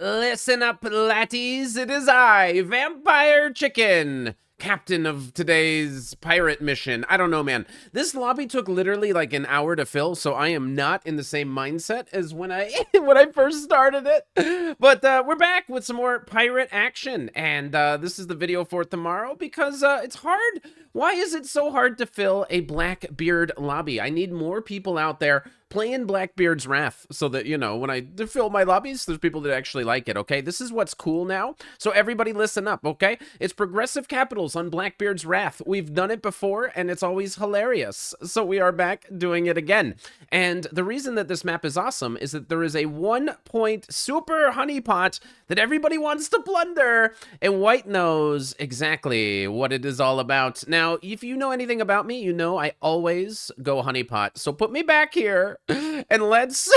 Listen up, latties. It is I, Vampirechicken, captain of today's pirate mission. I don't know, man. This lobby took literally like an hour to fill, so I am not in the same mindset as when I when I first started it. But we're back with some more pirate action, and this is the video for tomorrow because it's hard. Why is it so hard to fill a Blackbeard lobby? I need more people out there playing Blackbeard's Wrath so that, you know, when I fill my lobbies, there's people that actually like it, okay? This is what's cool now, so everybody listen up, okay? It's progressive capitals on Blackbeard's Wrath. We've done it before, and it's always hilarious, so we are back doing it again. And the reason that this map is awesome is that there is a 1-point super honeypot that everybody wants to plunder, and White knows exactly what it is all about. Now, if you know anything about me, you know I always go honeypot, so put me back here and let's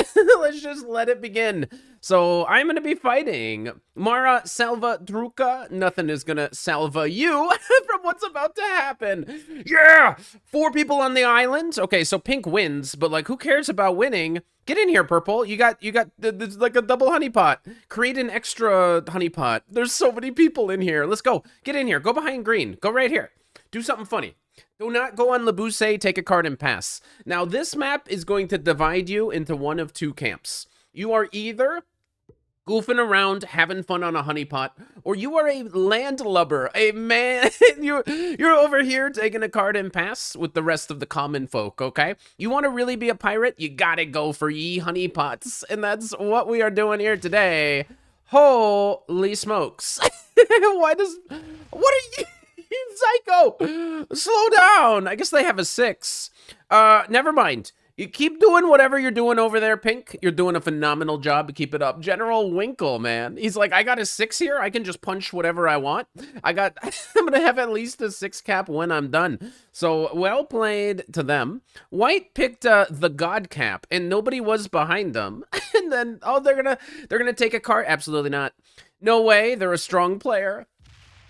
just let it begin. So I'm gonna be fighting Mara Salva Druka. Nothing is gonna salva you from what's about to happen. Yeah, 4 people on the island. Okay, so pink wins, but like, who cares about winning? Get in here, purple. You got there's like a double honeypot. Create an extra honeypot. There's so many people in here. Let's go. Get in here. Go behind green. Go right here. Do something funny. Do not go on Labuse, take a card and pass. Now, this map is going to divide you into one of 2 camps. You are either goofing around, having fun on a honeypot, or you are a landlubber, a man. You're over here taking a card and pass with the rest of the common folk, okay? You want to really be a pirate? You gotta go for ye honeypots, and that's what we are doing here today. Holy smokes. What are you? Psycho! Slow down! I guess they have a 6. Never mind. You keep doing whatever you're doing over there, Pink. You're doing a phenomenal job. Keep it up. General Winkle, man. He's like, I got a 6 here. I can just punch whatever I want. I'm gonna have at least a 6 cap when I'm done. So, well played to them. White picked the God cap, and nobody was behind them. And then, oh, they're gonna take a card. Absolutely not. No way. They're a strong player.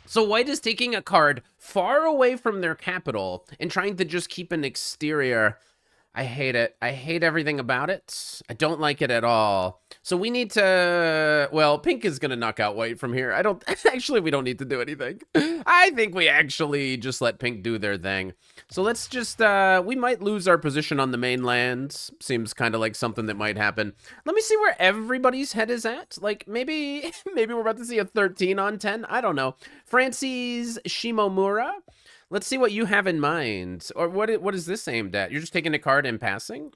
So White is taking a card far away from their capital and trying to just keep an exterior. I hate it. I hate everything about it. I don't like it at all. So we need to, well, Pink is going to knock out White from here. Actually, we don't need to do anything. I think we actually just let Pink do their thing. So let's just, we might lose our position on the mainland. Seems kind of like something that might happen. Let me see where everybody's head is at. Like, maybe we're about to see a 13 on 10. I don't know. Francis Shimomura. Let's see what you have in mind. Or what is this aimed at? You're just taking a card and passing?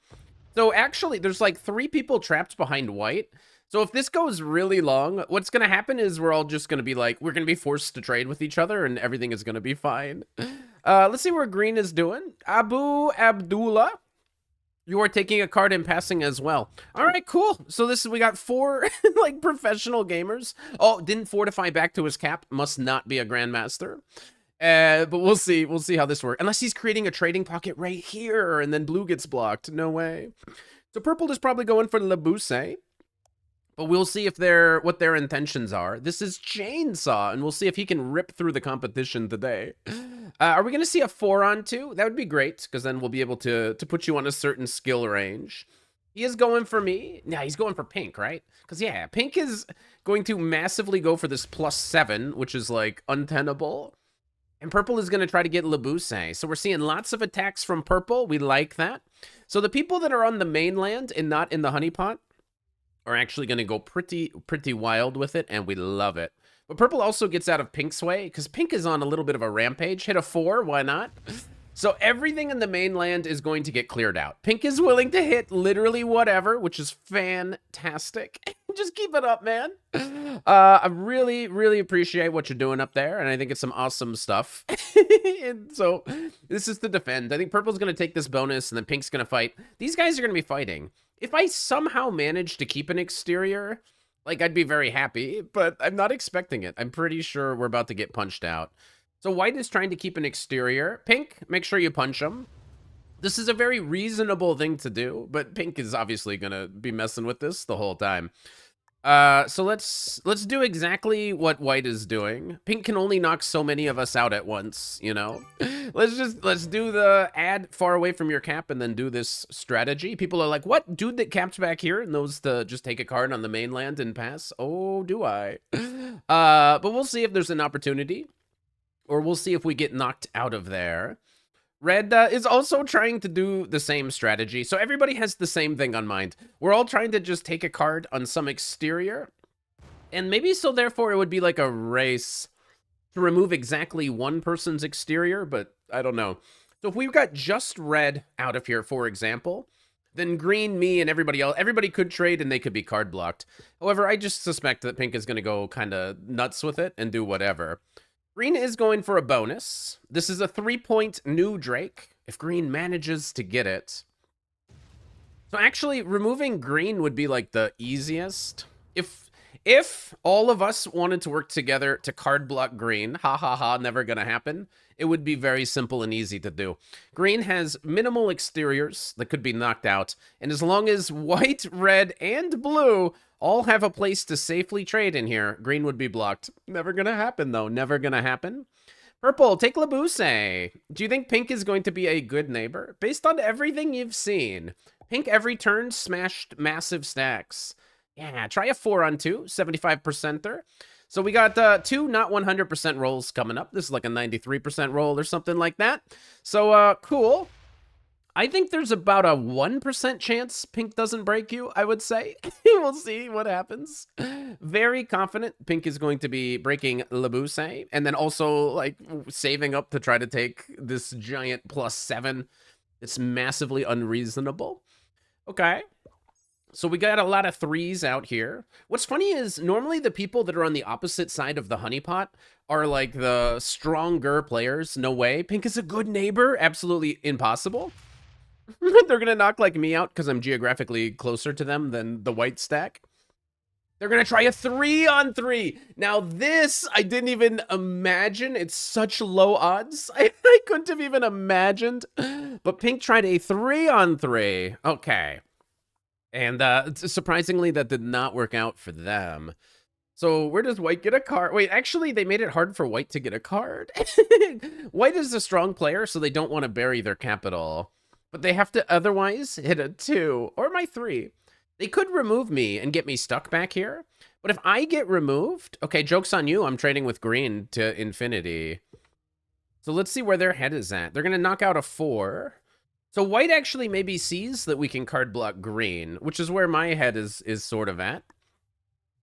So actually, there's like 3 people trapped behind White. So if this goes really long, what's going to happen is we're all just going to be like, we're going to be forced to trade with each other and everything is going to be fine. Let's see where green is doing. Abu Abdullah. You are taking a card and passing as well. All right, cool. So we got 4 like professional gamers. Oh, didn't fortify back to his cap. Must not be a grandmaster. But we'll see. We'll see how this works. Unless he's creating a trading pocket right here, and then blue gets blocked. No way. So purple is probably going for Labuse. But we'll see if what their intentions are. This is Chainsaw, and we'll see if he can rip through the competition today. Are we going to see a 4 on 2? That would be great, because then we'll be able to put you on a certain skill range. He is going for me. Yeah, he's going for pink, right? Because, yeah, pink is going to massively go for this +7, which is, like, untenable. And purple is going to try to get Labuse. So we're seeing lots of attacks from purple. We like that. So the people that are on the mainland and not in the honeypot are actually going to go pretty wild with it, and we love it. But purple also gets out of pink's way, because pink is on a little bit of a rampage. Hit a 4, why not? So everything in the mainland is going to get cleared out. Pink is willing to hit literally whatever, which is fantastic. Just keep it up, man. I really appreciate what you're doing up there, and I think it's some awesome stuff. And so this is to defend. I think purple's going to take this bonus, and then pink's going to fight. These guys are going to be fighting. If I somehow manage to keep an exterior, like, I'd be very happy, but I'm not expecting it. I'm pretty sure we're about to get punched out. So White is trying to keep an exterior. Pink, make sure you punch him. This is a very reasonable thing to do, but Pink is obviously going to be messing with this the whole time. So let's do exactly what white is doing. Pink can only knock so many of us out at once, you know? Let's do the add far away from your cap and then do this strategy. People are like, what? Dude that capped back here and knows to just take a card on the mainland and pass? Oh, do I? But we'll see if there's an opportunity. Or we'll see if we get knocked out of there. Red is also trying to do the same strategy. So everybody has the same thing on mind. We're all trying to just take a card on some exterior. And maybe so therefore it would be like a race to remove exactly one person's exterior, but I don't know. So if we've got just red out of here, for example, then green, me, and everybody else, everybody could trade and they could be card blocked. However, I just suspect that pink is going to go kind of nuts with it and do whatever. Green is going for a bonus. This is a 3-point new Drake, if green manages to get it. So actually, removing green would be like the easiest. If all of us wanted to work together to card block green, ha ha ha, never gonna happen, it would be very simple and easy to do. Green has minimal exteriors that could be knocked out, and as long as white, red, and blue all have a place to safely trade in here, green would be blocked. Never gonna happen, though. Never gonna happen. Purple, take Labuse. Do you think pink is going to be a good neighbor? Based on everything you've seen, pink every turn smashed massive stacks. Yeah, try a 4-on-2, 75%er. So we got 2 not 100% rolls coming up. This is like a 93% roll or something like that. So, cool. I think there's about a 1% chance pink doesn't break you, I would say. We'll see what happens. Very confident pink is going to be breaking Labuse, and then also, like, saving up to try to take this giant +7. It's massively unreasonable. Okay. So we got a lot of 3s out here. What's funny is normally the people that are on the opposite side of the honeypot are like the stronger players. No way. Pink is a good neighbor. Absolutely impossible. They're going to knock like me out because I'm geographically closer to them than the white stack. They're going to try a 3-on-3. Now this, I didn't even imagine. It's such low odds. I couldn't have even imagined. But pink tried a 3-on-3. Okay. And surprisingly, that did not work out for them. So where does white get a card? Wait, actually, they made it hard for white to get a card. White is a strong player, so they don't want to bury their capital. But they have to otherwise hit a 2 or my 3. They could remove me and get me stuck back here. But if I get removed, okay, joke's on you. I'm trading with green to infinity. So let's see where their head is at. They're going to knock out a 4. So white actually maybe sees that we can card block green, which is where my head is sort of at.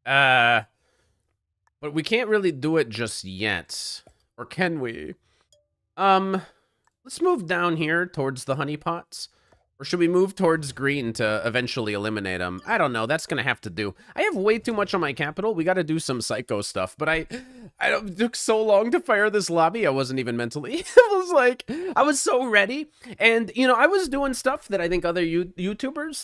But we can't really do it just yet. Or can we? Let's move down here towards the honeypots. Or should we move towards green to eventually eliminate them? I don't know. That's going to have to do. I have way too much on my capital. We got to do some psycho stuff. But it took so long to fire this lobby. I wasn't even mentally. I was so ready. And, you know, I was doing stuff that I think other YouTubers,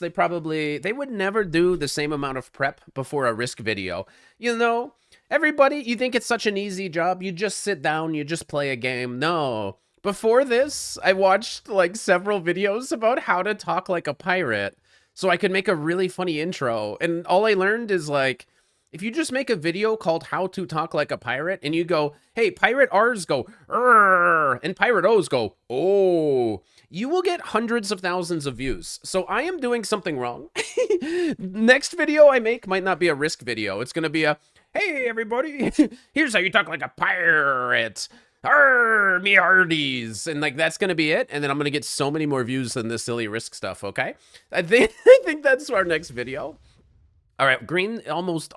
they would never do the same amount of prep before a risk video. You know, everybody, you think it's such an easy job. You just sit down, you just play a game. No. Before this, I watched like several videos about how to talk like a pirate so I could make a really funny intro. And all I learned is like, if you just make a video called How to Talk Like a Pirate and you go, hey, pirate R's go, and pirate O's go, oh, you will get hundreds of thousands of views. So I am doing something wrong. Next video I make might not be a risk video. It's going to be a, hey, everybody, here's how you talk like a pirate. Arr, me hearties. And like, that's going to be it. And then I'm going to get so many more views than this silly risk stuff. Okay. I think that's our next video. All right. Green almost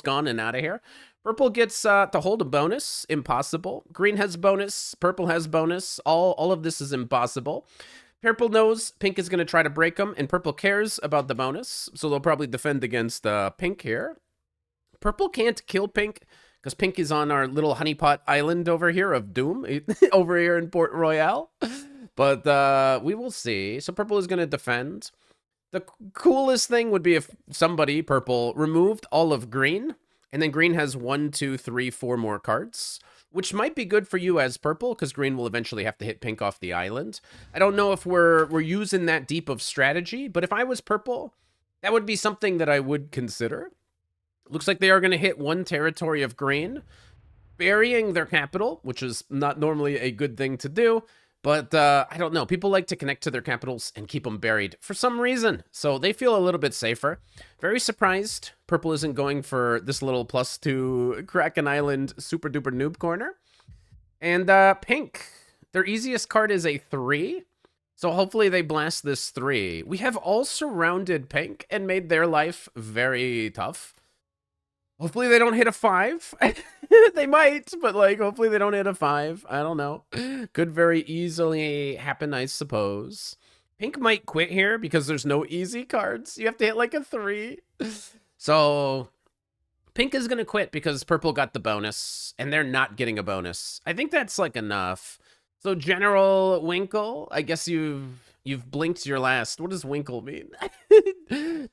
gone and out of here. Purple gets to hold a bonus. Impossible. Green has bonus. Purple has bonus. All of this is impossible. Purple knows pink is going to try to break them, and purple cares about the bonus. So they'll probably defend against pink here. Purple can't kill pink, because pink is on our little honeypot island over here of doom, over here in Port Royale. But we will see. So purple is going to defend. The coolest thing would be if somebody, purple, removed all of green, and then green has 1, 2, 3, 4 more cards, which might be good for you as purple, because green will eventually have to hit pink off the island. I don't know if we're using that deep of strategy, but if I was purple, that would be something that I would consider. Looks like they are going to hit one territory of green, burying their capital, which is not normally a good thing to do. But I don't know. People like to connect to their capitals and keep them buried for some reason. So they feel a little bit safer. Very surprised purple isn't going for this little +2 Kraken Island super duper noob corner. And pink, their easiest card is a 3. So hopefully they blast this 3. We have all surrounded pink and made their life very tough. Hopefully they don't hit a 5. They might, but like hopefully they don't hit a 5. I don't know. Could very easily happen, I suppose. Pink might quit here because there's no easy cards. You have to hit like a 3. So pink is going to quit because purple got the bonus and they're not getting a bonus. I think that's like enough. So General Winkle, I guess you've blinked your last. What does Winkle mean?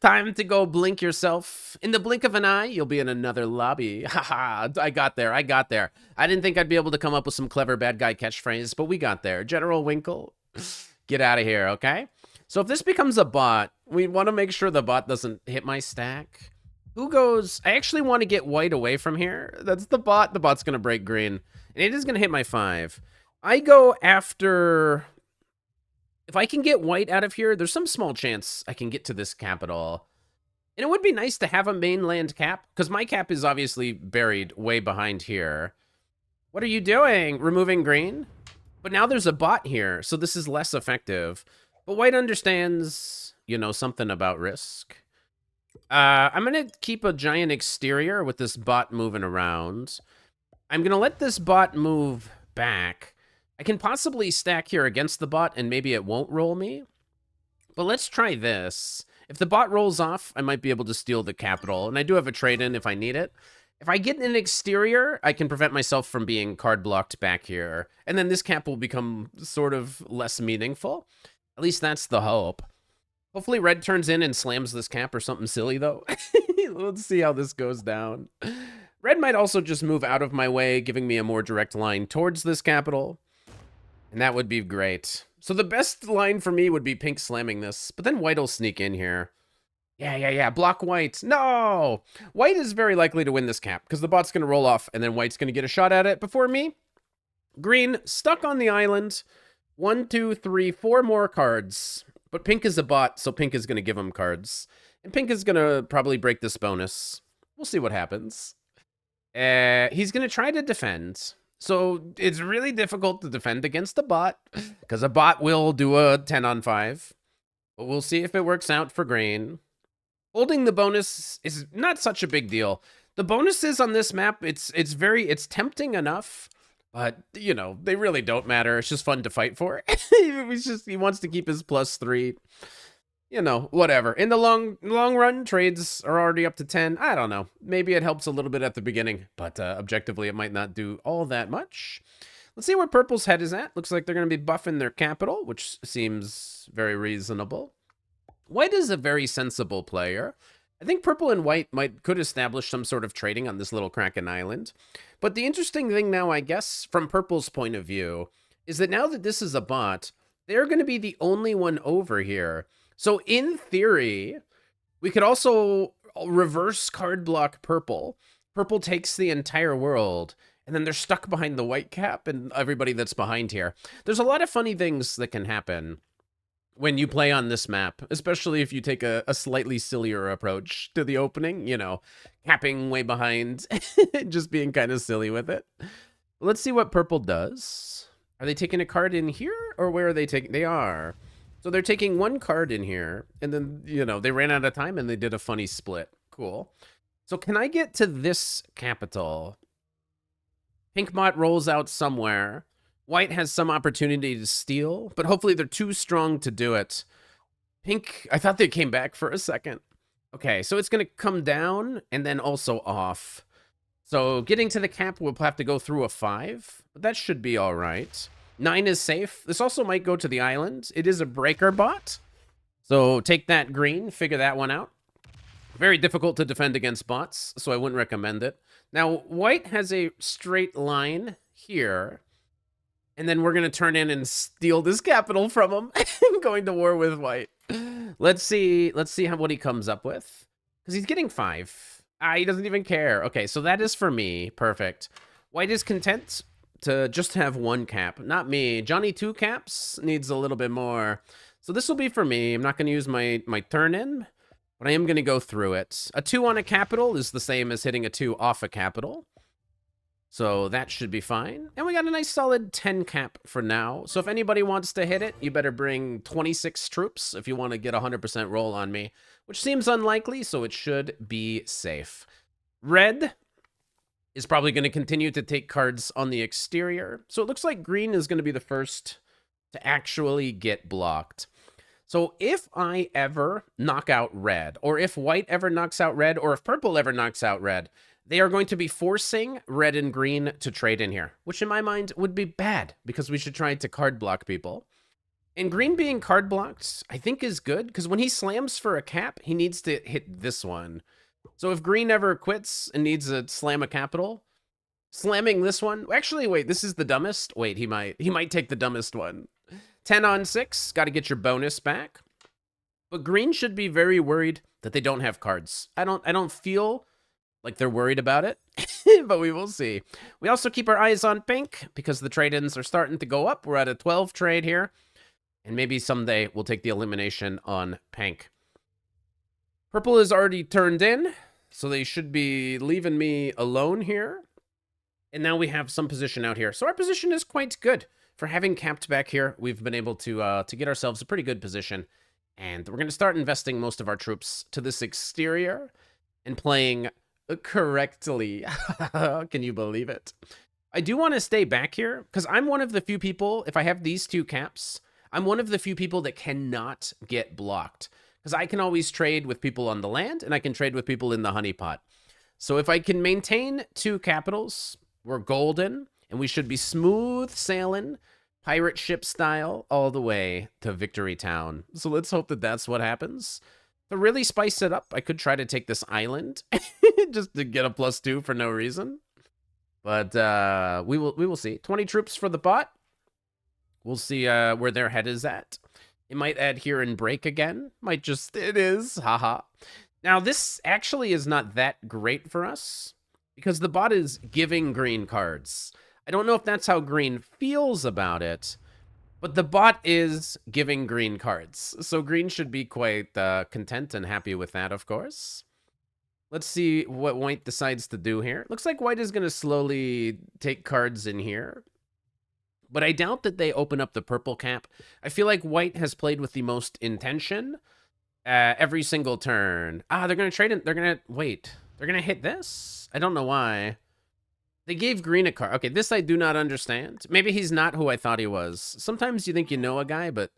Time to go blink yourself. In the blink of an eye, you'll be in another lobby. Haha, I got there. I didn't think I'd be able to come up with some clever bad guy catchphrase, but we got there. General Winkle, get out of here, okay? So if this becomes a bot, we want to make sure the bot doesn't hit my stack. Who goes? I actually want to get white away from here. That's the bot. The bot's going to break green. And it is going to hit my 5. I go after... If I can get white out of here, there's some small chance I can get to this capital. And it would be nice to have a mainland cap, because my cap is obviously buried way behind here. What are you doing? Removing green? But now there's a bot here, so this is less effective. But white understands, you know, something about risk. I'm going to keep a giant exterior with this bot moving around. I'm going to let this bot move back. I can possibly stack here against the bot, and maybe it won't roll me. But let's try this. If the bot rolls off, I might be able to steal the capital, and I do have a trade-in if I need it. If I get an exterior, I can prevent myself from being card blocked back here, and then this cap will become sort of less meaningful. At least that's the hope. Hopefully red turns in and slams this cap or something silly, though. Let's see how this goes down. Red might also just move out of my way, giving me a more direct line towards this capital. And that would be great. So the best line for me would be pink slamming this, but then white will sneak in here. Yeah. Block white. No! White is very likely to win this cap, because the bot's going to roll off, and then white's going to get a shot at it before me. Green, stuck on the island. 1, 2, 3, 4 more cards. But pink is a bot, so pink is going to give him cards. And pink is going to probably break this bonus. We'll see what happens. He's going to try to defend. So it's really difficult to defend against a bot, because a bot will do a 10 on 5. But we'll see if it works out for green. Holding the bonus is not such a big deal. The bonuses on this map, it's tempting enough. But, you know, they really don't matter. It's just fun to fight for. He wants to keep his +3. You know, whatever. In the long run, trades are already up to 10. I don't know. Maybe it helps a little bit at the beginning. But objectively, it might not do all that much. Let's see where purple's head is at. Looks like they're going to be buffing their capital, which seems very reasonable. White is a very sensible player. I think purple and white could establish some sort of trading on this little Kraken Island. But the interesting thing now, I guess, from purple's point of view, is that now that this is a bot, they're going to be the only one over here. So in theory, we could also reverse card block purple. Purple takes the entire world, and then they're stuck behind the white cap and everybody that's behind here. There's a lot of funny things that can happen when you play on this map, especially if you take a slightly sillier approach to the opening, you know, capping way behind, just being kind of silly with it. Let's see what purple does. Are they taking a card in here, or where are they taking? They are. So they're taking one card in here, and then, you know, they ran out of time and they did a funny split. Cool. So can I get to this capital? Pink bot rolls out somewhere. White has some opportunity to steal, but hopefully they're too strong to do it. Pink, I thought they came back for a second. Okay, so it's going to come down and then also off. So getting to the cap, we'll have to go through a 5, but that should be all right. 9 is safe. This also might go to the island. It is a breaker bot. So take that green, figure that one out. Very difficult to defend against bots, so I wouldn't recommend it. Now, white has a straight line here. And then we're going to turn in and steal this capital from him. Going to war with white. Let's see what he comes up with. Because he's getting 5. Ah, he doesn't even care. Okay, so that is for me. Perfect. White is content to just have one cap. Not me. Johnny two caps needs a little bit more. So this will be for me. I'm not going to use my turn in, but I am going to go through it. A 2 on a capital is the same as hitting a 2 off a capital. So that should be fine. And we got a nice solid 10 cap for now. So if anybody wants to hit it, you better bring 26 troops if you want to get a 100% roll on me, which seems unlikely, so it should be safe. Red is probably going to continue to take cards on the exterior. So it looks like green is going to be the first to actually get blocked. So if I ever knock out red, or if white ever knocks out red, or if purple ever knocks out red, they are going to be forcing red and green to trade in here, which in my mind would be bad because we should try to card block people. And green being card blocked, I think is good because when he slams for a cap, he needs to hit this one. So if green ever quits and needs to slam a capital, slamming this one, actually, wait, this is the dumbest. Wait, he might take the dumbest one. 10 on 6, got to get your bonus back. But green should be very worried that they don't have cards. I don't feel like they're worried about it, but we will see. We also keep our eyes on pink because the trade-ins are starting to go up. We're at a 12 trade here, and maybe someday we'll take the elimination on pink. Purple is already turned in, so they should be leaving me alone here. And now we have some position out here. So our position is quite good. For having capped back here, we've been able to get ourselves a pretty good position. And we're going to start investing most of our troops to this exterior and playing correctly. Can you believe it? I do want to stay back here because I'm one of the few people, if I have these two caps, I'm one of the few people that cannot get blocked because I can always trade with people on the land and I can trade with people in the honeypot. So if I can maintain 2 capitals, we're golden and we should be smooth sailing pirate ship style all the way to Victory Town. So let's hope that that's what happens. To really spice it up, I could try to take this island just to get a +2 for no reason. But we will see. 20 troops for the bot. We'll see where their head is at. It might add here and break again. Might just, it is, haha. Now this actually is not that great for us because the bot is giving green cards. I don't know if that's how green feels about it, but the bot is giving green cards. So green should be quite content and happy with that, of course. Let's see what white decides to do here. Looks like white is going to slowly take cards in here. But I doubt that they open up the purple cap. I feel like white has played with the most intention every single turn. Ah, they're going to trade it. They're going to, wait. They're going to hit this? I don't know why. They gave green a card. Okay, this I do not understand. Maybe he's not who I thought he was. Sometimes you think you know a guy, but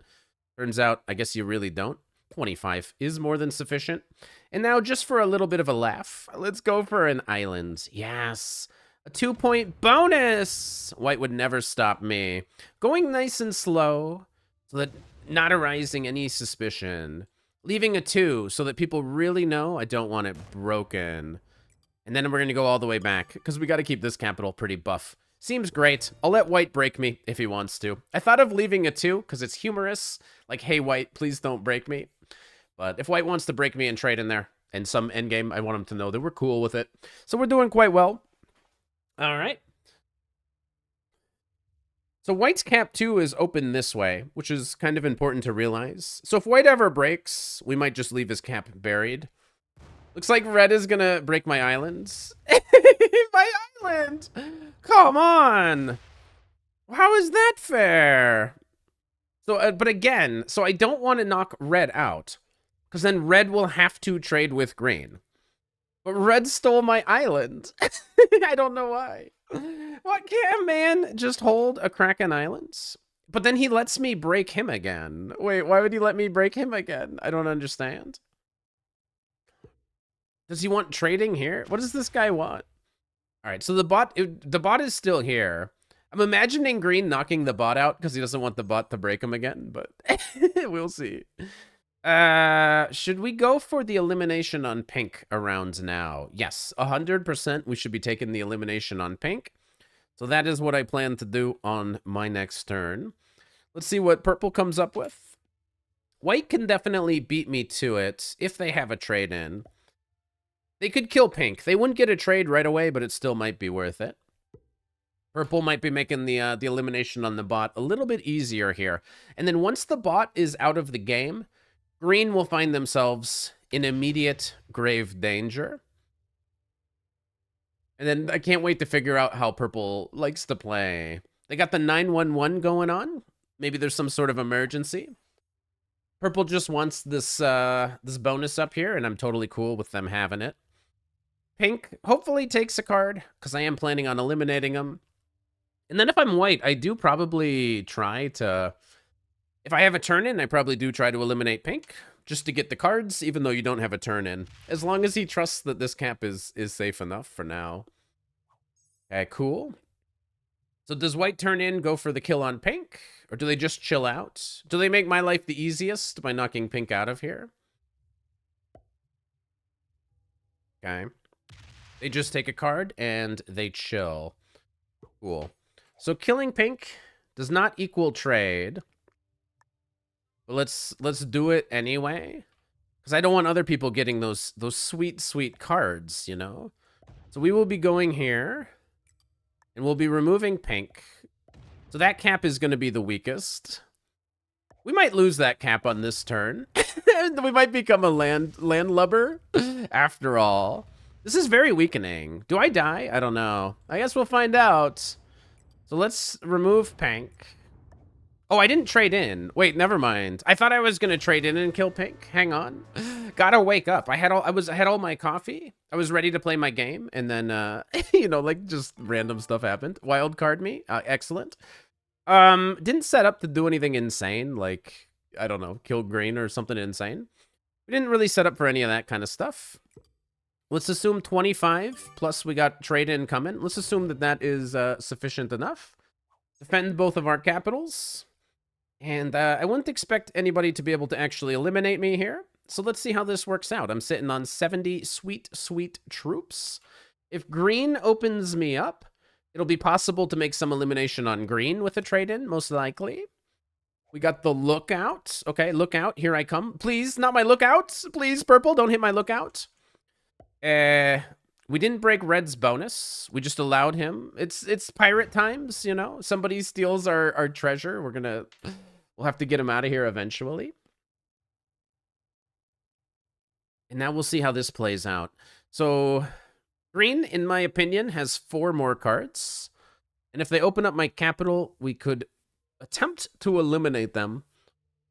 turns out I guess you really don't. 25 is more than sufficient. And now just for a little bit of a laugh, let's go for an island. Yes, a 2-point bonus. White would never stop me. Going nice and slow so that not arising any suspicion. Leaving a 2 so that people really know I don't want it broken. And then we're going to go all the way back because we got to keep this capital pretty buff. Seems great. I'll let white break me if he wants to. I thought of leaving a 2 because it's humorous. Like, hey, white, please don't break me. But if white wants to break me and trade in there in some endgame, I want him to know that we're cool with it. So we're doing quite well. All right. So white's cap 2 is open this way, which is kind of important to realize. So if white ever breaks, we might just leave his cap buried. Looks like red is gonna break my islands. My island! Come on! How is that fair? So, but again, so I don't want to knock red out, because then red will have to trade with green. But red stole my island. I don't know why. What can't man just hold a Kraken Islands? But then he lets me break him again. Wait, why would he let me break him again? I don't understand. Does he want trading here? What does this guy want? All right, so the bot is still here. I'm imagining green knocking the bot out because he doesn't want the bot to break him again, but we'll see. Should we go for the elimination on pink around now? Yes, 100% we should be taking the elimination on pink. So that is what I plan to do on my next turn. Let's see what purple comes up with. White can definitely beat me to it if they have a trade in. They could kill pink. They wouldn't get a trade right away, but it still might be worth it. Purple might be making the elimination on the bot a little bit easier here. And then once the bot is out of the game, green will find themselves in immediate grave danger. And then I can't wait to figure out how purple likes to play. They got the 911 going on. Maybe there's some sort of emergency. Purple just wants this this bonus up here, and I'm totally cool with them having it. Pink hopefully takes a card, because I am planning on eliminating them. And then if I'm white, I do probably try to... If I have a turn-in, I probably do try to eliminate pink, just to get the cards, even though you don't have a turn-in. As long as he trusts that this cap is safe enough for now. Okay, cool. So does white turn in, go for the kill on pink? Or do they just chill out? Do they make my life the easiest by knocking pink out of here? Okay. They just take a card and they chill. Cool. So killing pink does not equal trade. But let's do it anyway. Because I don't want other people getting those sweet, sweet cards, you know? So we will be going here. And we'll be removing pink. So that cap is going to be the weakest. We might lose that cap on this turn. We might become a land lubber after all. This is very weakening. Do I die? I don't know. I guess we'll find out. So let's remove pink. Oh, I didn't trade in. Wait, never mind. I thought I was gonna trade in and kill pink. Hang on. Gotta wake up. I had all my coffee. I was ready to play my game, and then you know, like just random stuff happened. Wild card me. Excellent. Didn't set up to do anything insane, like I don't know, kill green or something insane. We didn't really set up for any of that kind of stuff. Let's assume 25 plus we got trade in coming. Let's assume that that is sufficient enough. Defend both of our capitals. And I wouldn't expect anybody to be able to actually eliminate me here. So let's see how this works out. I'm sitting on 70 sweet, sweet troops. If green opens me up, it'll be possible to make some elimination on green with a trade-in, most likely. We got the lookout. Okay, lookout, here I come. Please, not my lookout. Please, purple, don't hit my lookout. We didn't break red's bonus. We just allowed him. It's pirate times, you know? Somebody steals our treasure. We'll have to get him out of here eventually. And now we'll see how this plays out. So green, in my opinion, has 4 more cards. And if they open up my capital, we could attempt to eliminate them.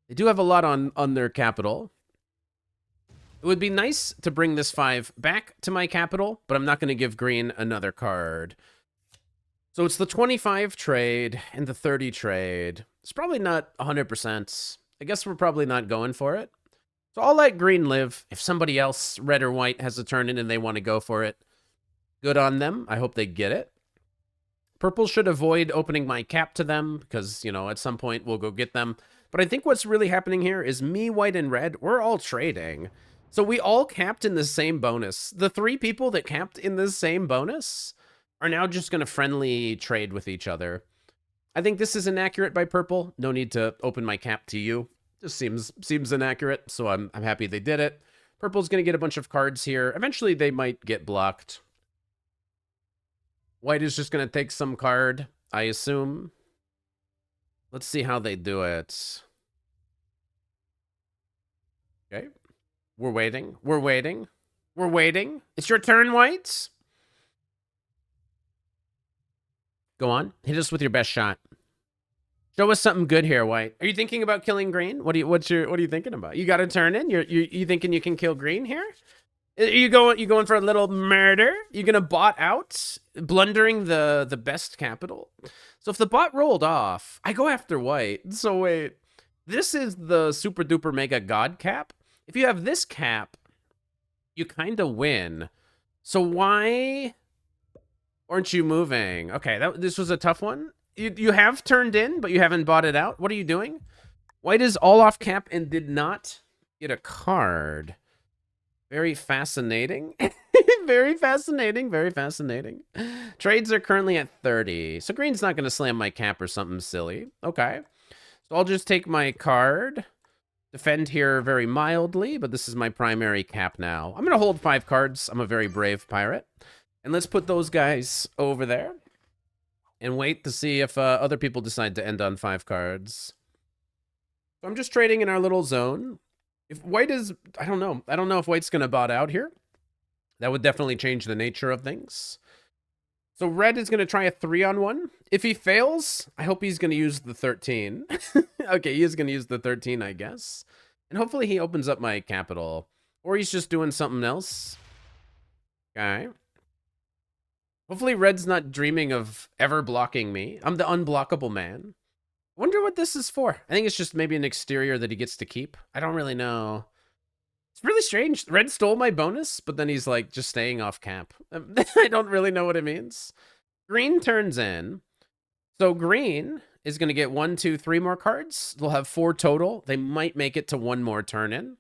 They do have a lot on their capital. It would be nice to bring this 5 back to my capital, but I'm not going to give green another card. So it's the 25 trade and the 30 trade. It's probably not 100%. I guess we're probably not going for it. So I'll let green live. If somebody else, red or white, has a turn in and they want to go for it, good on them. I hope they get it. Purple should avoid opening my cap to them because, you know, at some point we'll go get them. But I think what's really happening here is me, white, and red, we're all trading. So we all capped in the same bonus. The 3 people that capped in the same bonus are now just going to friendly trade with each other. I think this is inaccurate by purple. No need to open my cap to you. Just seems inaccurate, so I'm happy they did it. Purple's going to get a bunch of cards here. Eventually they might get blocked. White is just going to take some card, I assume. Let's see how they do it. Okay. We're waiting. We're waiting. We're waiting. It's your turn, whites. Go on. Hit us with your best shot. Show us something good here, white. Are you thinking about killing green? What are you thinking about? You got to turn in? You thinking you can kill green here? Are you going for a little murder? You gonna bot out, blundering the best capital? So if the bot rolled off, I go after white. So wait, this is the super duper mega god cap. If you have this cap, you kind of win. So why aren't you moving? Okay, this was a tough one. You have turned in, but you haven't bought it out. What are you doing? White is all off cap and did not get a card. Very fascinating. Very fascinating. Very fascinating. Trades are currently at 30. So green's not going to slam my cap or something silly. Okay. So I'll just take my card. Defend here very mildly, but this is my primary cap now. I'm going to hold 5 cards. I'm a very brave pirate. And let's put those guys over there and wait to see if other people decide to end on 5 cards. So I'm just trading in our little zone. If white is, I don't know. I don't know if white's going to bot out here. That would definitely change the nature of things. So red is going to try a 3-on-1. If he fails, I hope he's going to use the 13. Okay, he is going to use the 13, I guess. And hopefully he opens up my capital. Or he's just doing something else. Okay. Hopefully red's not dreaming of ever blocking me. I'm the unblockable man. I wonder what this is for. I think it's just maybe an exterior that he gets to keep. I don't really know. It's really strange. Red stole my bonus, but then he's like just staying off cap. I don't really know what it means. Green turns in. So green is going to get 1, 2, 3 more cards. They'll have 4 total. They might make it to 1 more turn in.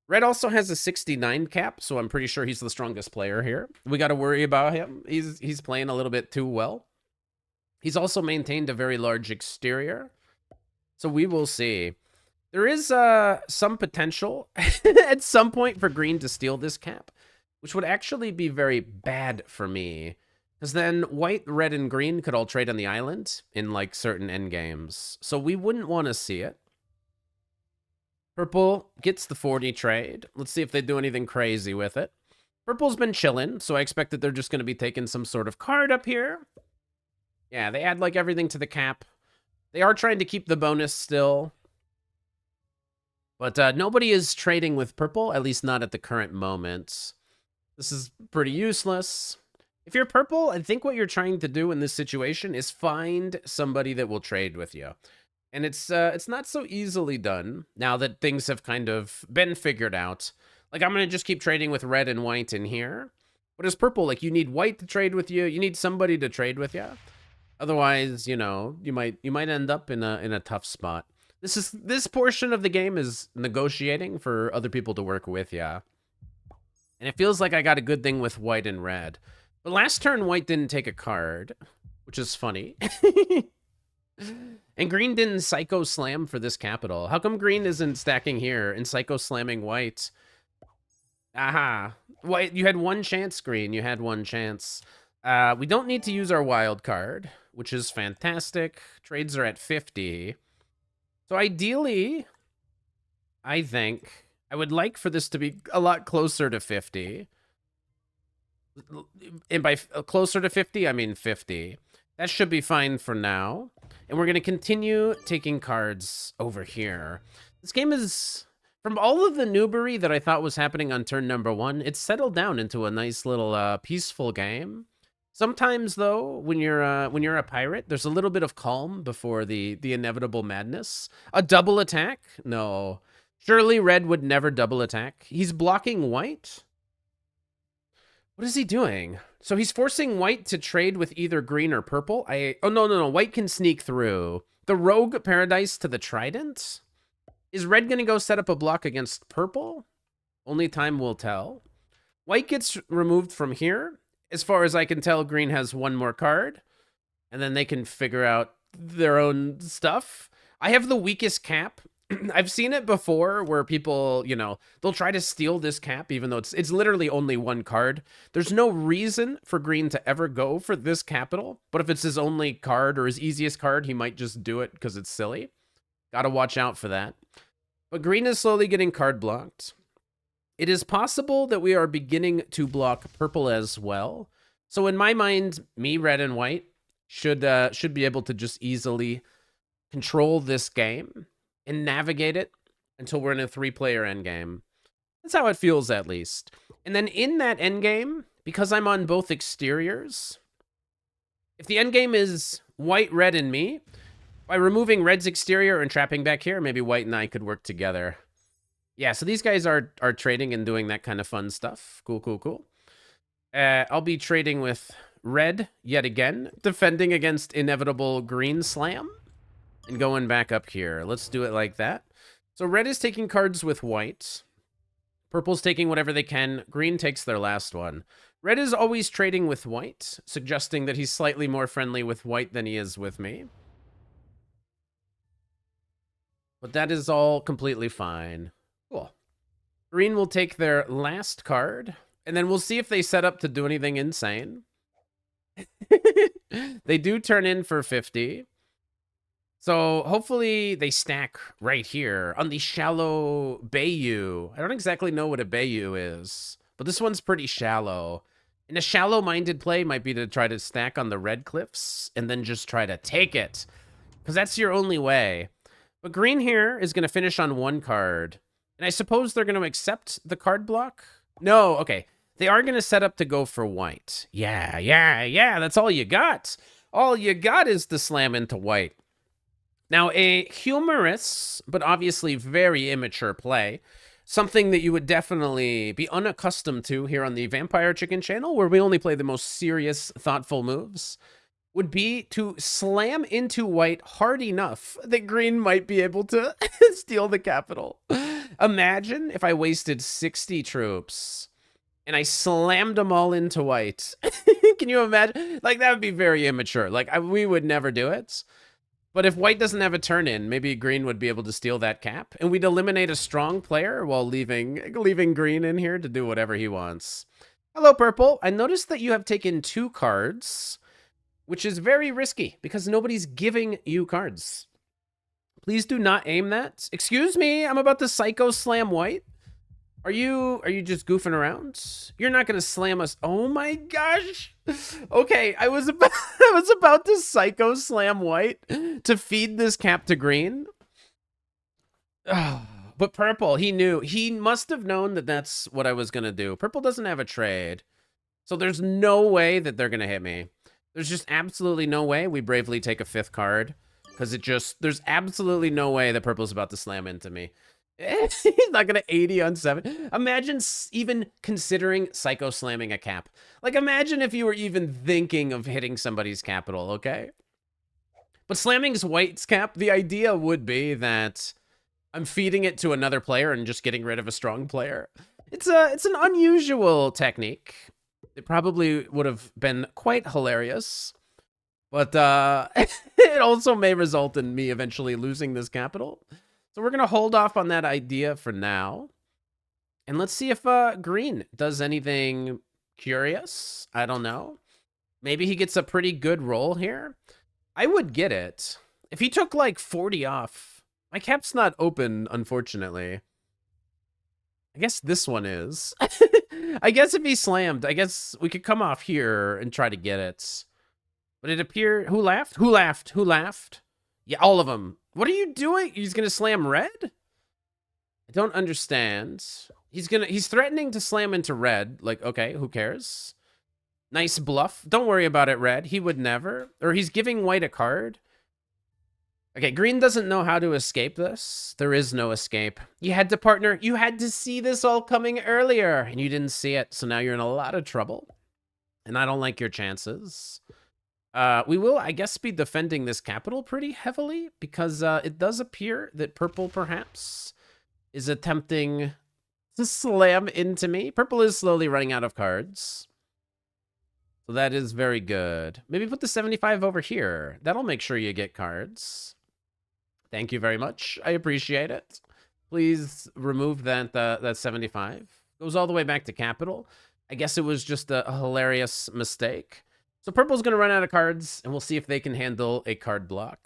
Red also has a 69 cap, so I'm pretty sure he's the strongest player here. We got to worry about him. He's playing a little bit too well. He's also maintained a very large exterior. So we will see. There is some potential at some point for green to steal this cap, which would actually be very bad for me. Because then white, red, and green could all trade on the island in like certain endgames. So we wouldn't want to see it. Purple gets the 40 trade. Let's see if they do anything crazy with it. Purple's been chilling, so I expect that they're just going to be taking some sort of card up here. Yeah, they add like everything to the cap. They are trying to keep the bonus still. But nobody is trading with purple, at least not at the current moment. This is pretty useless. If you're purple, I think what you're trying to do in this situation is find somebody that will trade with you. And it's not so easily done now that things have kind of been figured out. Like, I'm going to just keep trading with red and white in here. But as purple, like, you need white to trade with you. You need somebody to trade with you. Otherwise, you know, you might end up in a tough spot. This portion of the game is negotiating for other people to work with, yeah. And it feels like I got a good thing with white and red. But last turn, white didn't take a card, which is funny. And green didn't psycho slam for this capital. How come green isn't stacking here and psycho slamming white? Aha. White, you had 1 chance, green. You had 1 chance. We don't need to use our wild card, which is fantastic. Trades are at 50. So ideally, I think I would like for this to be a lot closer to 50. And by closer to 50, I mean 50. That should be fine for now. And we're going to continue taking cards over here. This game is, from all of the noobery that I thought was happening on turn number 1, it's settled down into a nice little peaceful game. Sometimes, though, when you're a pirate, there's a little bit of calm before the inevitable madness. A double attack? No. Surely red would never double attack. He's blocking white? What is he doing? So he's forcing white to trade with either green or purple. Oh, no. White can sneak through. The rogue paradise to the trident? Is red going to go set up a block against purple? Only time will tell. White gets removed from here. As far as I can tell, green has 1 more card. And then they can figure out their own stuff. I have the weakest cap. I've seen it before where people, you know, they'll try to steal this cap even though it's literally only 1 card. There's no reason for green to ever go for this capital, but if it's his only card or his easiest card, he might just do it because it's silly. Gotta watch out for that. But green is slowly getting card blocked. It is possible that we are beginning to block purple as well. So in my mind, me, red, and white should be able to just easily control this game and navigate it until we're in a 3-player endgame. That's how it feels, at least. And then in that endgame, because I'm on both exteriors, if the endgame is white, red, and me, by removing red's exterior and trapping back here, maybe white and I could work together. Yeah, so these guys are trading and doing that kind of fun stuff. Cool. I'll be trading with red yet again, defending against inevitable green slam. And going back up here. Let's do it like that. So red is taking cards with white. Purple's taking whatever they can. Green takes their last one. Red is always trading with white, suggesting that he's slightly more friendly with white than he is with me. But that is all completely fine. Cool. Green will take their last card, and then we'll see if they set up to do anything insane. They do turn in for 50. So hopefully they stack right here on the shallow bayou. I don't exactly know what a bayou is, but this one's pretty shallow. And a shallow-minded play might be to try to stack on the red cliffs and then just try to take it, because that's your only way. But green here is going to finish on 1 card. And I suppose they're going to accept the card block? No, okay. They are going to set up to go for white. Yeah, that's all you got. All you got is to slam into white. Now, a humorous, but obviously very immature play, something that you would definitely be unaccustomed to here on the Vampire Chicken channel, where we only play the most serious, thoughtful moves, would be to slam into white hard enough that green might be able to steal the capital. Imagine if I wasted 60 troops and I slammed them all into white. Can you imagine? Like, that would be very immature. Like, we would never do it. But if white doesn't have a turn in, maybe green would be able to steal that cap, and we'd eliminate a strong player while leaving green in here to do whatever he wants. Hello, purple. I noticed that you have taken 2 cards, which is very risky because nobody's giving you cards. Please do not aim that. Excuse me, I'm about to psycho slam white. Are you just goofing around? You're not gonna slam us. Oh my gosh. Okay, I was about to psycho slam white to feed this cap to green. But purple, he knew. He must have known that that's what I was gonna do. Purple doesn't have a trade, so there's no way that they're gonna hit me. There's just absolutely no way we bravely take a 5th card, because there's absolutely no way that purple's about to slam into me. He's not gonna 80 on 7. Imagine even considering psycho slamming a cap. Like, imagine if you were even thinking of hitting somebody's capital, okay? But slamming's white's cap, the idea would be that I'm feeding it to another player and just getting rid of a strong player. It's an unusual technique. It probably would have been quite hilarious. But it also may result in me eventually losing this capital. So we're going to hold off on that idea for now. And let's see if green does anything curious. I don't know. Maybe he gets a pretty good roll here. I would get it. If he took like 40 off. My cap's not open, unfortunately. I guess this one is. I guess if he slammed, I guess we could come off here and try to get it. But it appeared... Who laughed? Who laughed? Who laughed? Yeah, all of them. What are you doing? He's gonna slam red? I don't understand. He's threatening to slam into red. Like, okay, who cares? Nice bluff. Don't worry about it, red. He would never. Or he's giving white a card. Okay, green doesn't know how to escape this. There is no escape. You had to partner. You had to see this all coming earlier, and you didn't see it. So now you're in a lot of trouble. And I don't like your chances. We will, I guess, be defending this capital pretty heavily, because it does appear that purple, perhaps, is attempting to slam into me. Purple is slowly running out of cards. So that is very good. Maybe put the 75 over here. That'll make sure you get cards. Thank you very much. I appreciate it. Please remove that 75. Goes all the way back to capital. I guess it was just a hilarious mistake. So purple's going to run out of cards, and we'll see if they can handle a card block.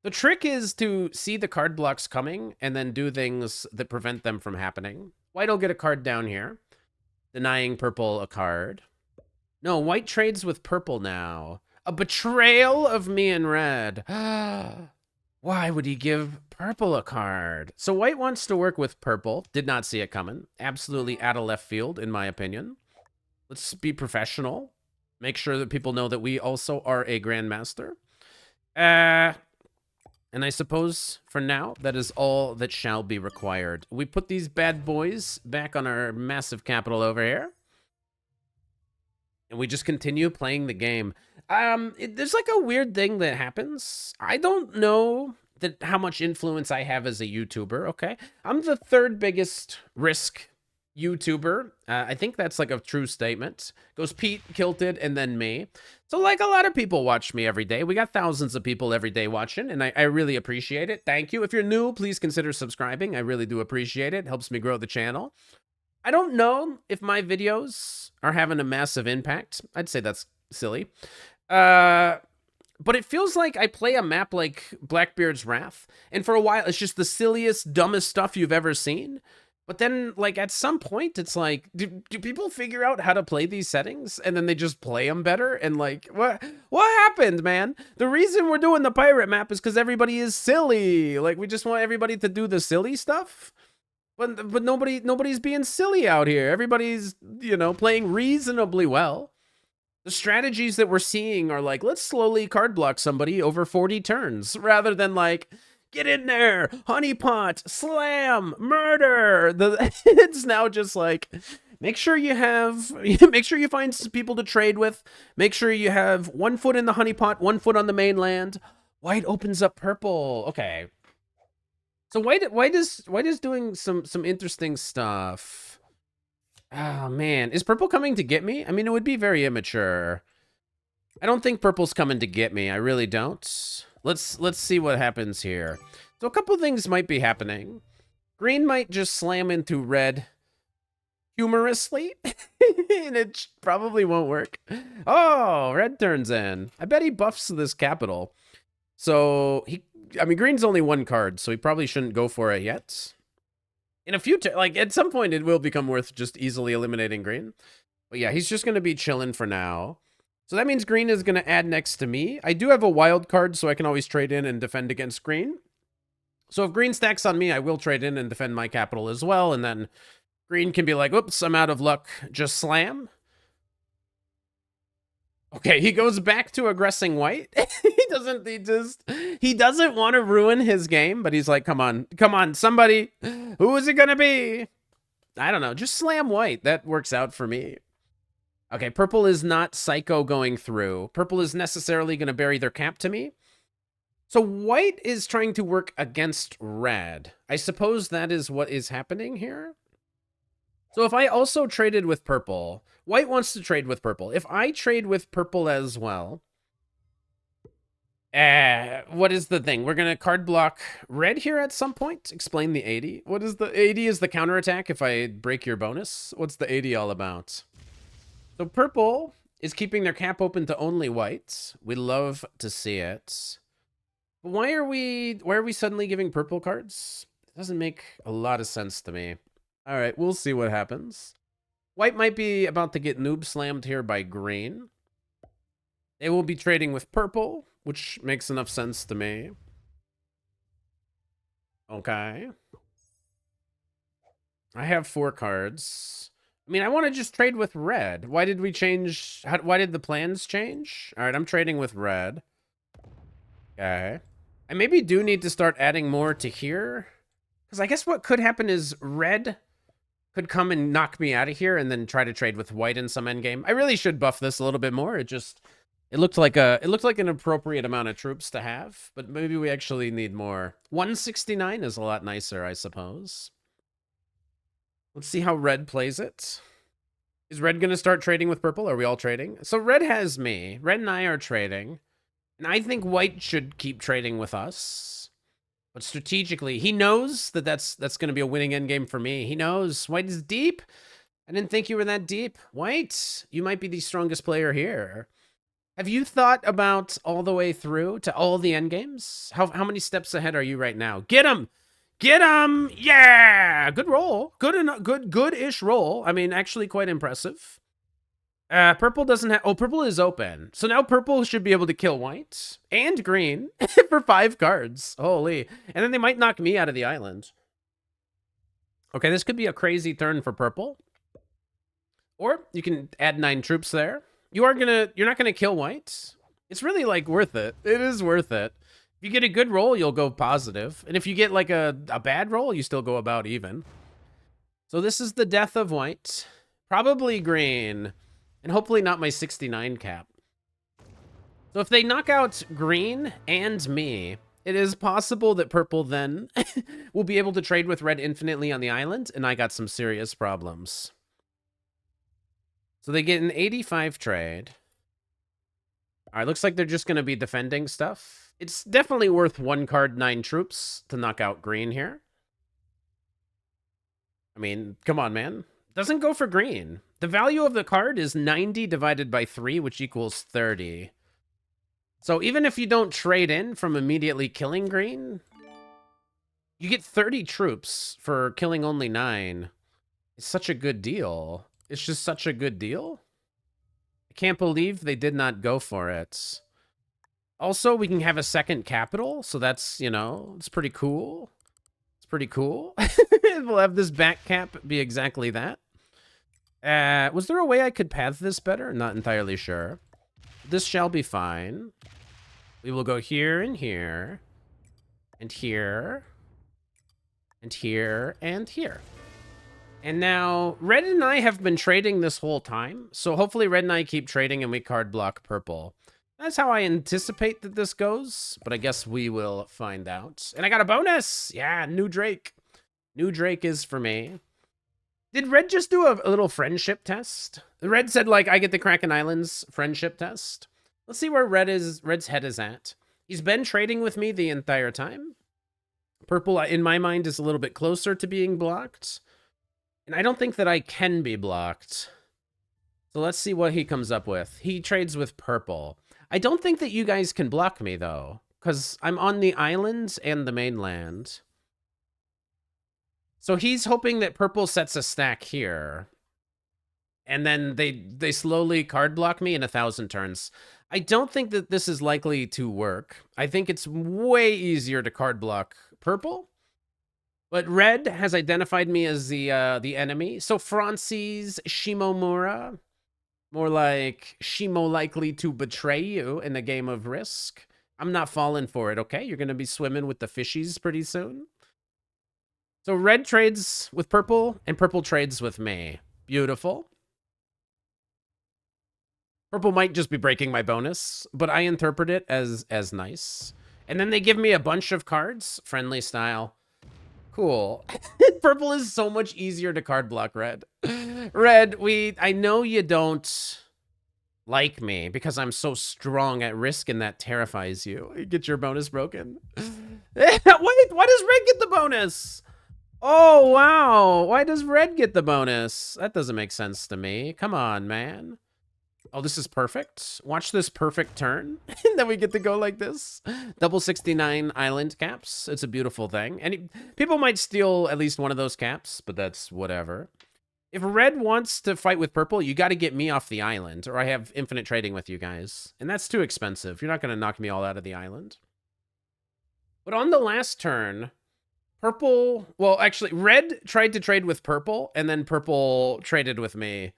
The trick is to see the card blocks coming and then do things that prevent them from happening. White will get a card down here, denying purple a card. No, white trades with purple now. A betrayal of me and red. Why would he give purple a card? So white wants to work with purple. Did not see it coming. Absolutely out of left field, in my opinion. Let's be professional. Make sure that people know that we also are a grandmaster. And I suppose, for now, that is all that shall be required. We put these bad boys back on our massive capital over here. And we just continue playing the game. There's like a weird thing that happens. I don't know how much influence I have as a YouTuber, okay? I'm the 3rd biggest risk YouTuber. I think that's like a true statement. Goes Pete, Kilted, and then me. So like a lot of people watch me every day. We got thousands of people every day watching, and I really appreciate it. Thank you. If you're new, please consider subscribing. I really do appreciate it. Helps me grow the channel. I don't know if my videos are having a massive impact. I'd say that's silly. But it feels like I play a map like Blackbeard's Wrath, and for a while it's just the silliest, dumbest stuff you've ever seen. But then, like, at some point, it's like, do people figure out how to play these settings, and then they just play them better? And, like, what happened, man? The reason we're doing the pirate map is because everybody is silly. Like, we just want everybody to do the silly stuff. But nobody's being silly out here. Everybody's, you know, playing reasonably well. The strategies that we're seeing are like, let's slowly card block somebody over 40 turns, rather than like, get in there, honeypot, slam, murder. It's now just like, make sure you find some people to trade with. Make sure you have 1 foot in the honeypot, 1 foot on the mainland. White opens up purple. Okay. So white is doing some interesting stuff. Oh man, is purple coming to get me? I mean, it would be very immature. I don't think purple's coming to get me. I really don't. Let's see what happens here. So a couple things might be happening. Green might just slam into red humorously, and it probably won't work. Oh, red turns in. I bet he buffs this capital. So I mean, green's only 1 card, so he probably shouldn't go for it yet. In a few, like at some point, it will become worth just easily eliminating green. But yeah, he's just going to be chilling for now. So that means green is going to add next to me. I do have a wild card, so I can always trade in and defend against green. So if green stacks on me, I will trade in and defend my capital as well. And then green can be like, oops, I'm out of luck. Just slam. Okay, he goes back to aggressing white. He doesn't want to ruin his game, but he's like, come on, somebody. Who is it going to be? I don't know. Just slam white. That works out for me. Okay, purple is not psycho going through. Purple is necessarily going to bury their cap to me. So white is trying to work against red. I suppose that is what is happening here. So if I also traded with purple, white wants to trade with purple. If I trade with purple as well, what is the thing? We're going to card block red here at some point. Explain the 80. What is the 80 is the counterattack if I break your bonus? What's the 80 all about? So purple is keeping their cap open to only white. We love to see it. But why are we suddenly giving purple cards? It doesn't make a lot of sense to me. All right, we'll see what happens. White might be about to get noob slammed here by green. They will be trading with purple, which makes enough sense to me. Okay. I have 4 cards. I mean, I want to just trade with red. Why did we change? Why did the plans change? All right, I'm trading with red. Okay. I maybe do need to start adding more to here. Because I guess what could happen is red could come and knock me out of here and then try to trade with white in some endgame. I really should buff this a little bit more. It looked like an appropriate amount of troops to have, but maybe we actually need more. 169 is a lot nicer, I suppose. Let's see how red plays it. Is red going to start trading with purple? Are we all trading? So red has me. Red and I are trading. And I think white should keep trading with us. But strategically, he knows that that's going to be a winning endgame for me. He knows. White is deep. I didn't think you were that deep. White, you might be the strongest player here. Have you thought about all the way through to all the endgames? How many steps ahead are you right now? Get him! Get him! Yeah! Good roll. Good-ish roll. I mean, actually quite impressive. Purple doesn't have... Oh, purple is open. So now purple should be able to kill white and green for 5 cards. Holy. And then they might knock me out of the island. Okay, this could be a crazy turn for purple. Or you can add 9 troops there. You're not gonna kill white. It's really, like, worth it. It is worth it. If you get a good roll, you'll go positive. And if you get, like, a bad roll, you still go about even. So this is the death of white. Probably green. And hopefully not my 69 cap. So if they knock out green and me, it is possible that purple then will be able to trade with red infinitely on the island, and I got some serious problems. So they get an 85 trade. All right, looks like they're just going to be defending stuff. It's definitely worth 1 card, 9 troops to knock out green here. I mean, come on, man. Doesn't go for green. The value of the card is 90 divided by 3, which equals 30. So even if you don't trade in from immediately killing green, you get 30 troops for killing only 9. It's such a good deal. It's just such a good deal. I can't believe they did not go for it. Also, we can have a second capital, so that's, you know, it's pretty cool. It's pretty cool. We'll have this back cap be exactly that. Was there a way I could path this better? Not entirely sure. This shall be fine. We will go here and here. And here. And here. And here. And now, Red and I have been trading this whole time. So hopefully Red and I keep trading and we card block purple. That's how I anticipate that this goes. But I guess we will find out. And I got a bonus! Yeah, new Drake. New Drake is for me. Did Red just do a little friendship test? Red said, like, I get the Kraken Islands friendship test. Let's see where Red's head is at. He's been trading with me the entire time. Purple, in my mind, is a little bit closer to being blocked. And I don't think that I can be blocked. So let's see what he comes up with. He trades with purple. I don't think that you guys can block me, though. Because I'm on the islands and the mainland. So he's hoping that purple sets a stack here. And then they slowly card block me in 1,000 turns. I don't think that this is likely to work. I think it's way easier to card block purple. But Red has identified me as the enemy. So Francis Shimomura. More like Shimo likely to betray you in a game of Risk. I'm not falling for it, okay? You're going to be swimming with the fishies pretty soon. So Red trades with purple, and purple trades with me. Beautiful. Purple might just be breaking my bonus, but I interpret it as nice. And then they give me a bunch of cards, friendly style. Cool. Purple is so much easier to card block, Red. Red, I know you don't like me because I'm so strong at Risk and that terrifies you. You get your bonus broken. Wait, why does Red get the bonus? Oh, wow. Why does Red get the bonus? That doesn't make sense to me. Come on, man. Oh, this is perfect. Watch this perfect turn. And then we get to go like this. Double 69 island caps. It's a beautiful thing. And people might steal at least one of those caps, but that's whatever. If Red wants to fight with purple, you got to get me off the island, or I have infinite trading with you guys. And that's too expensive. You're not going to knock me all out of the island. But on the last turn, purple... Well, actually, Red tried to trade with purple, and then purple traded with me.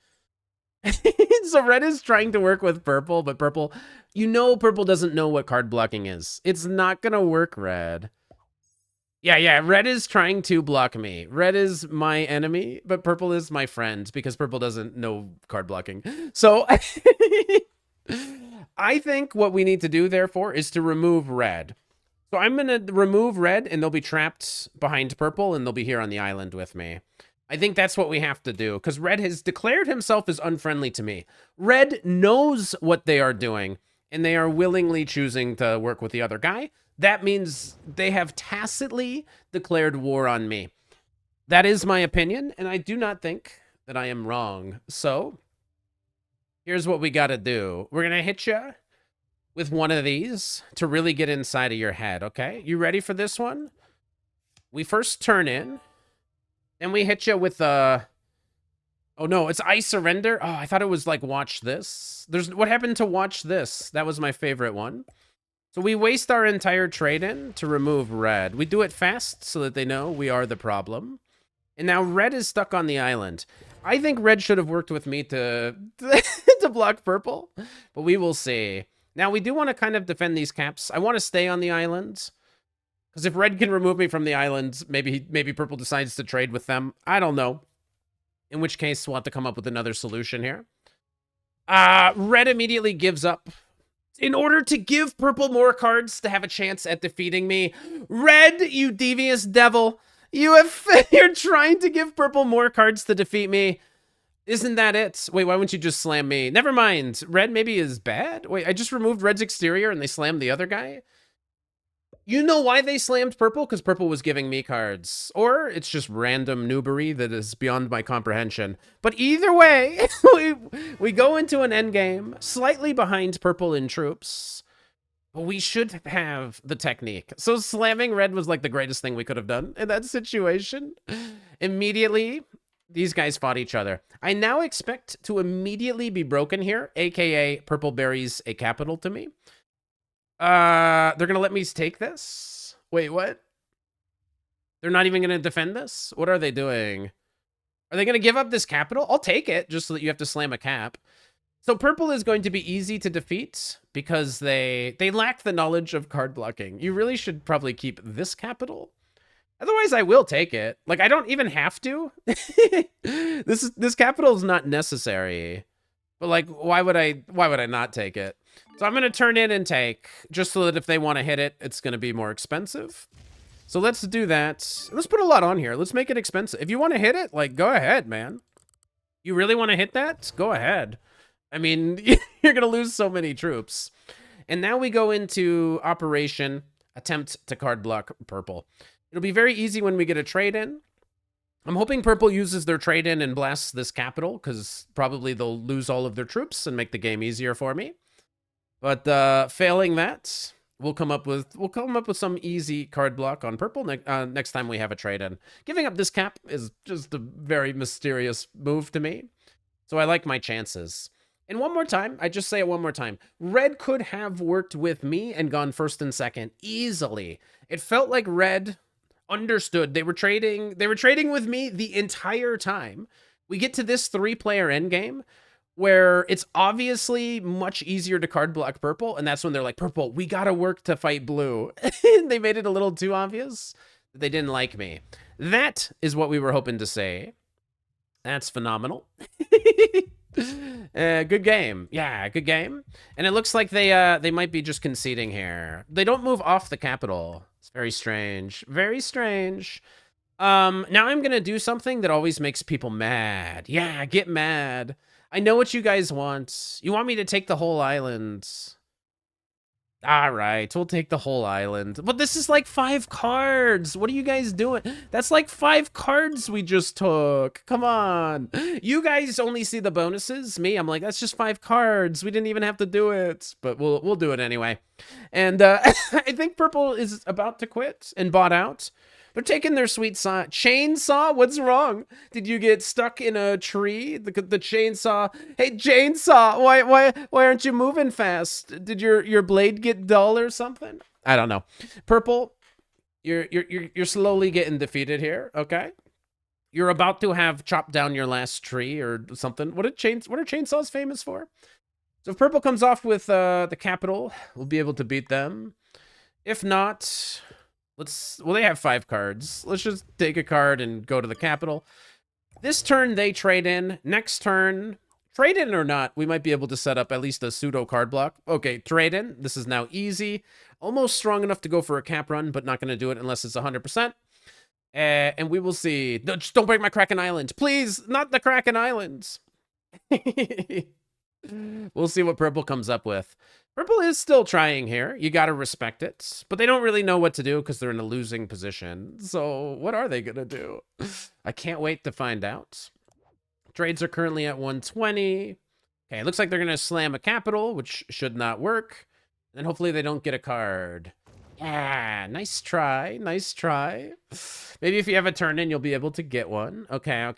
So Red is trying to work with purple, but purple... You know purple doesn't know what card blocking is. It's not going to work, Red. Yeah, Red is trying to block me. Red is my enemy, but purple is my friend because purple doesn't know card blocking. So I think what we need to do, therefore, is to remove Red. So I'm going to remove Red, and they'll be trapped behind purple, and they'll be here on the island with me. I think that's what we have to do, because Red has declared himself as unfriendly to me. Red knows what they are doing, and they are willingly choosing to work with the other guy. That means they have tacitly declared war on me. That is my opinion, and I do not think that I am wrong. So, here's what we got to do. We're going to hit you with one of these to really get inside of your head, okay? You ready for this one? We first turn in. Then we hit you with oh no, it's I surrender. Oh, I thought it was like watch this. What happened to watch this? That was my favorite one. So we waste our entire trade in to remove Red. We do it fast so that they know we are the problem. And now Red is stuck on the island. I think Red should have worked with me to to block purple, but we will see. Now we do want to kind of defend these caps. I want to stay on the island. Because if Red can remove me from the island, maybe purple decides to trade with them. I don't know. In which case, we'll have to come up with another solution here. Red immediately gives up. In order to give purple more cards to have a chance at defeating me. Red, you devious devil. You're trying to give purple more cards to defeat me. Isn't that it? Wait, why wouldn't you just slam me? Never mind. Red maybe is bad? Wait, I just removed Red's exterior and they slammed the other guy? You know why they slammed purple? Because purple was giving me cards. Or it's just random noobery that is beyond my comprehension. But either way, we go into an endgame slightly behind purple in troops. But we should have the technique. So slamming red was like the greatest thing we could have done in that situation. Immediately, these guys fought each other. I now expect to immediately be broken here, aka purple berries a capital to me. They're gonna let me take this? Wait, what? They're not even gonna defend this? What are they doing? Are they gonna give up this capital? I'll take it, just so that you have to slam a cap. So purple is going to be easy to defeat because they lack the knowledge of card blocking. You really should probably keep this capital. Otherwise, I will take it. Like, I don't even have to. This capital is not necessary. But like, why would I not take it? So I'm gonna turn in and take, just so that if they want to hit it, it's gonna be more expensive. So let's do that. Let's put a lot on here. Let's make it expensive. If you want to hit it, like, go ahead, man. You really want to hit that? Go ahead. I mean, you're gonna lose so many troops. And now we go into Operation Attempt to Card Block Purple. It'll be very easy when we get a trade in. I'm hoping purple uses their trade in and blasts this capital, because probably they'll lose all of their troops and make the game easier for me. But failing that, we'll come up with some easy card block on purple next time we have a trade in. Giving up this cap is just a very mysterious move to me, so I like my chances. And one more time, I just say it one more time. Red could have worked with me and gone first and second easily. It felt like red understood. They were trading with me the entire time. We get to this 3-player endgame where it's obviously much easier to card block purple, and that's when they're like, purple, we gotta work to fight blue. They made it a little too obvious that they didn't like me. That is what we were hoping to say. That's phenomenal. Good game. Yeah, good game. And it looks like they might be just conceding here. They don't move off the capital. It's very strange. Very strange. Now I'm gonna do something that always makes people mad. Yeah, get mad. I know what you guys want. You want me to take the whole island. All right, we'll take the whole island. But this is like 5 cards. What are you guys doing? That's like 5 cards we just took. Come on. You guys only see the bonuses. Me, I'm like, that's just 5 cards. We didn't even have to do it. But we'll do it anyway. And I think purple is about to quit and bought out. They're taking their sweet chainsaw. What's wrong? Did you get stuck in a tree? The chainsaw. Hey, chainsaw. Why aren't you moving fast? Did your blade get dull or something? I don't know. Purple, you're slowly getting defeated here. Okay. You're about to have chopped down your last tree or something. What are chainsaws famous for? So if purple comes off with the capital, we'll be able to beat them. If not, well, they have 5 cards. Let's just take a card and go to the capital. This turn, they trade in. Next turn, trade in or not, we might be able to set up at least a pseudo card block. Okay, trade in. This is now easy. Almost strong enough to go for a cap run, but not going to do it unless it's 100%. And we will see. No, just don't break my Kraken Island. Please, not the Kraken Islands. We'll see what purple comes up with. Purple is still trying here. You got to respect it. But they don't really know what to do because they're in a losing position. So what are they going to do? I can't wait to find out. Trades are currently at 120. Okay, it looks like they're going to slam a capital, which should not work. And hopefully they don't get a card. Yeah, nice try. Nice try. Maybe if you have a turn in, you'll be able to get one. Okay.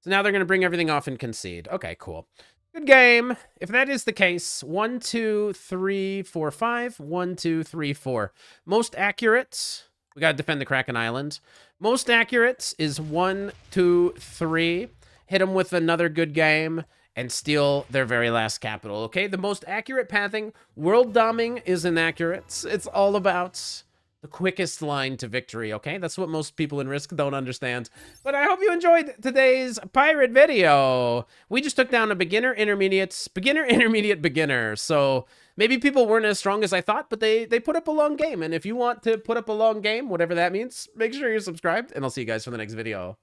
So now they're going to bring everything off and concede. Okay, cool. Good game. If that is the case, 1, 2, 3, 4, 5. 1, 2, 3, 4. Most accurate. We got to defend the Kraken Island. Most accurate is 1, 2, 3. Hit them with another good game and steal their very last capital. Okay, the most accurate pathing. World doming is inaccurate. It's all about the quickest line to victory, okay? That's what most people in Risk don't understand. But I hope you enjoyed today's pirate video. We just took down a beginner, intermediate, beginner. So maybe people weren't as strong as I thought, but they put up a long game. And if you want to put up a long game, whatever that means, make sure you're subscribed, and I'll see you guys for the next video.